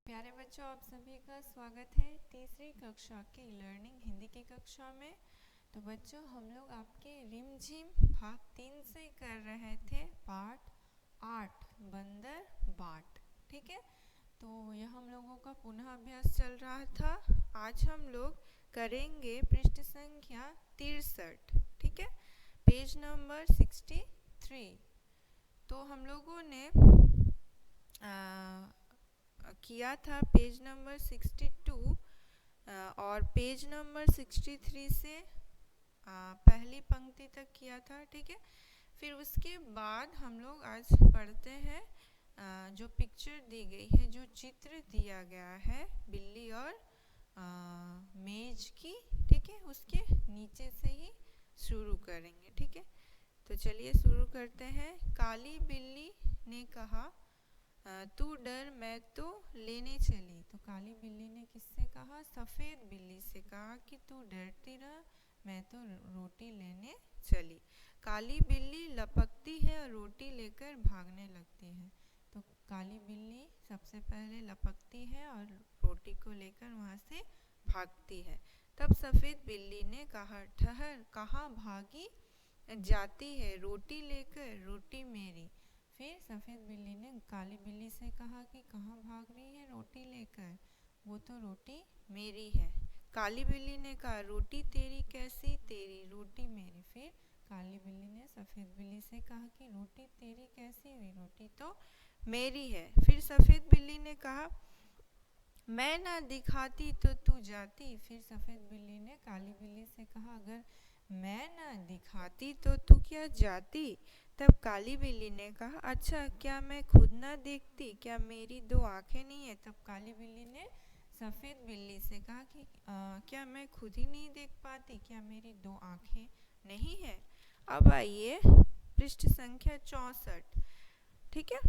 प्यारे बच्चों, आप सभी का स्वागत है तीसरी कक्षा की लर्निंग हिंदी की कक्षा में। तो बच्चों, हम लोग आपके रिमझिम भाग 3 से कर रहे थे पाठ 8 बंदर बाट। ठीक है, तो यह हम लोगों का पुनः अभ्यास चल रहा था। आज हम लोग करेंगे पृष्ठ संख्या 63। ठीक है, पेज नंबर 63। तो हम लोगों ने किया था पेज नंबर 62 और पेज नंबर 63 से पहली पंक्ति तक किया था। ठीक है, फिर उसके बाद हम लोग आज पढ़ते हैं जो पिक्चर दी गई है, जो चित्र दिया गया है बिल्ली और मेज की। ठीक है, उसके नीचे से ही शुरू करेंगे। ठीक है, तो चलिए शुरू करते हैं। काली बिल्ली ने कहा, तू डर, मैं तो लेने चली। तो काली बिल्ली ने किससे कहा? सफ़ेद बिल्ली से कहा कि तू डरती रह, मैं तो रोटी लेने चली। काली बिल्ली लपकती है और रोटी लेकर भागने लगती है। तो काली बिल्ली सबसे पहले लपकती है और रोटी को लेकर वहाँ से भागती है। तब सफ़ेद बिल्ली ने कहा, ठहर, कहाँ भागी जाती है रोटी लेकर, रोटी मेरी। फिर सफ़ेद बिल्ली ने काली बिल्ली से कहा कि कहाँ भाग रही है रोटी लेकर, वो तो रोटी मेरी है। काली बिल्ली ने कहा, रोटी तेरी कैसी, तेरी रोटी मेरी। फिर काली बिल्ली ने सफ़ेद बिल्ली से कहा कि रोटी तेरी कैसी हुई, रोटी तो मेरी है। फिर सफ़ेद बिल्ली ने कहा, मैं ना दिखाती तो तू जाती। फिर सफ़ेद बिल्ली ने काली बिल्ली से कहा, अगर मैं ना दिखाती तो तू क्या जाती? तब काली बिल्ली ने कहा, अच्छा, क्या मैं खुद ना देखती? क्या मेरी दो आँखें नहीं है? तब काली बिल्ली ने सफ़ेद बिल्ली से कहा कि क्या मैं खुद ही नहीं देख पाती? क्या मेरी दो आँखें नहीं है? अब आइए पृष्ठ संख्या 64। ठीक है,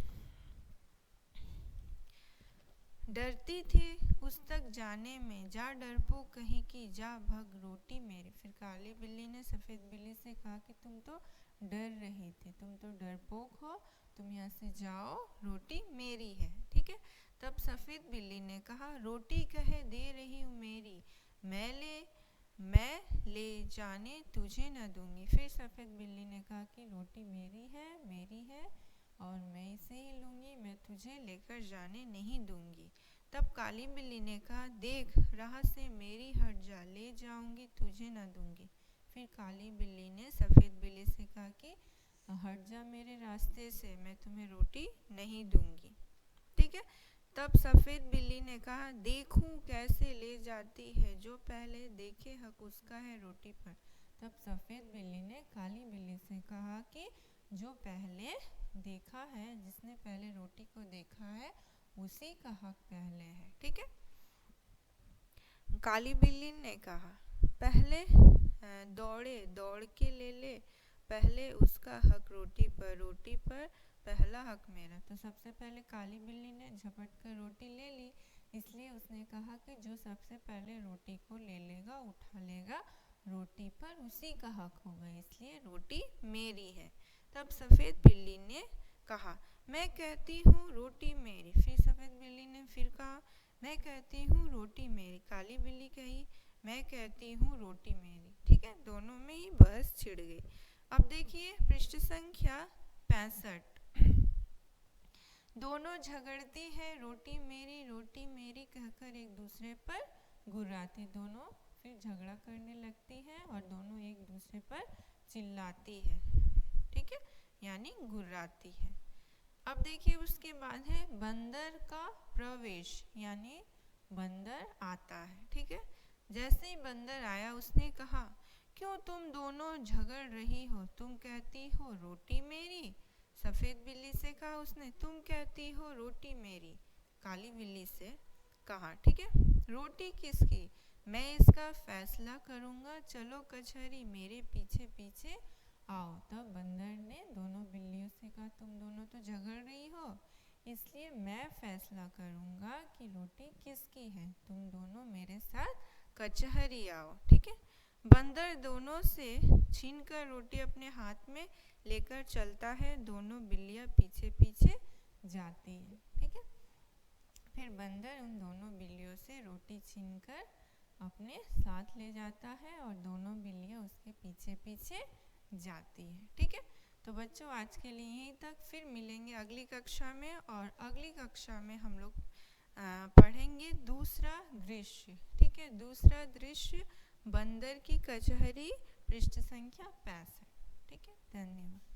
डरती थी उस तक जाने में, जा डरपोक कहीं की, जा भग रोटी मेरी। फिर काली बिल्ली ने सफ़ेद बिल्ली से कहा कि तुम तो डर रही थी, तुम तो डरपोक हो, तुम यहाँ से जाओ, रोटी मेरी है। ठीक है, तब सफ़ेद बिल्ली ने कहा, रोटी कहे दे रही हूँ मेरी, मैं ले जाने तुझे न दूंगी। फिर सफ़ेद बिल्ली ने कहा कि रोटी मेरी है और मैं इसे ही लूँगी, मैं तुझे लेकर जाने नहीं दूंगी। तब काली बिल्ली ने कहा, देख, राह से मेरी हट जा, ले जाऊंगी तुझे न दूंगी। फिर काली बिल्ली ने सफ़ेद बिल्ली से कहा कि हट जा मेरे रास्ते से, मैं तुम्हें रोटी नहीं दूंगी। ठीक है, तब सफ़ेद बिल्ली ने कहा, देखूं कैसे ले जाती है, जो पहले देखे हक उसका है रोटी पर। तब सफ़ेद बिल्ली ने काली बिल्ली से कहा कि जो पहले देखा है, जिसने पहले रोटी को देखा है, उसी का हक पहले है। ठीक है, काली बिल्ली ने कहा, पहले दौड़ के ले पहले उसका हक रोटी पर पहला हक मेरा। तो सबसे पहले काली बिल्ली ने झपट कर रोटी ले ली, इसलिए उसने कहा कि जो सबसे पहले रोटी को ले लेगा, उठा लेगा, रोटी पर उसी का हक होगा, इसलिए रोटी मेरी है। तब सफ़ेद बिल्ली ने कहा, मैं कहती हूँ रोटी मेरी। फिर सफ़ेद बिल्ली ने फिर कहा, मैं कहती हूँ रोटी मेरी। काली बिल्ली कही, मैं कहती हूँ रोटी मेरी। ठीक है, दोनों में ही बहस छिड़ गई। अब देखिए पृष्ठ संख्या 65। दोनों झगड़ती है, रोटी मेरी कहकर एक दूसरे पर गुर्राती। दोनों फिर झगड़ा करने लगती है और दोनों एक दूसरे पर चिल्लाती है। ठीक है, यानी गुर्राती है। अब देखिए उसके बाद है बंदर का प्रवेश, यानी बंदर आता है। ठीक है, जैसे ही बंदर आया उसने कहा, क्यों तुम दोनों झगड़ रही हो? तुम कहती हो रोटी मेरी। सफ़ेद बिल्ली से कहा उसने, तुम कहती हो रोटी मेरी। काली बिल्ली से कहा, ठीक है, रोटी किसकी? मैं इसका फैसला करूँगा, चलो कचहरी, मेरे पीछे पीछे आओ। तब बंदर ने दोनों बिल्लियों से कहा, तुम दोनों तो झगड़ रही हो, इसलिए मैं फैसला करूँगा कि रोटी किसकी है, तुम दोनों मेरे साथ कचहरी आओ। ठीक है, बंदर दोनों से छीनकर रोटी अपने हाथ में लेकर चलता है, दोनों बिल्लियाँ पीछे पीछे जाती हैं। ठीक है, फिर फिर बंदर उन दोनों बिल्लियों से रोटी छीनकर अपने साथ ले जाता है और दोनों बिल्लियाँ उसके पीछे पीछे जाती है। ठीक है, तो बच्चों आज के लिए यहीं तक, फिर मिलेंगे अगली कक्षा में। और अगली कक्षा में हम लोग पढ़ेंगे दूसरा दृश्य। ठीक है, दूसरा दृश्य बंदर की कचहरी, पृष्ठ संख्या 65। ठीक है, धन्यवाद।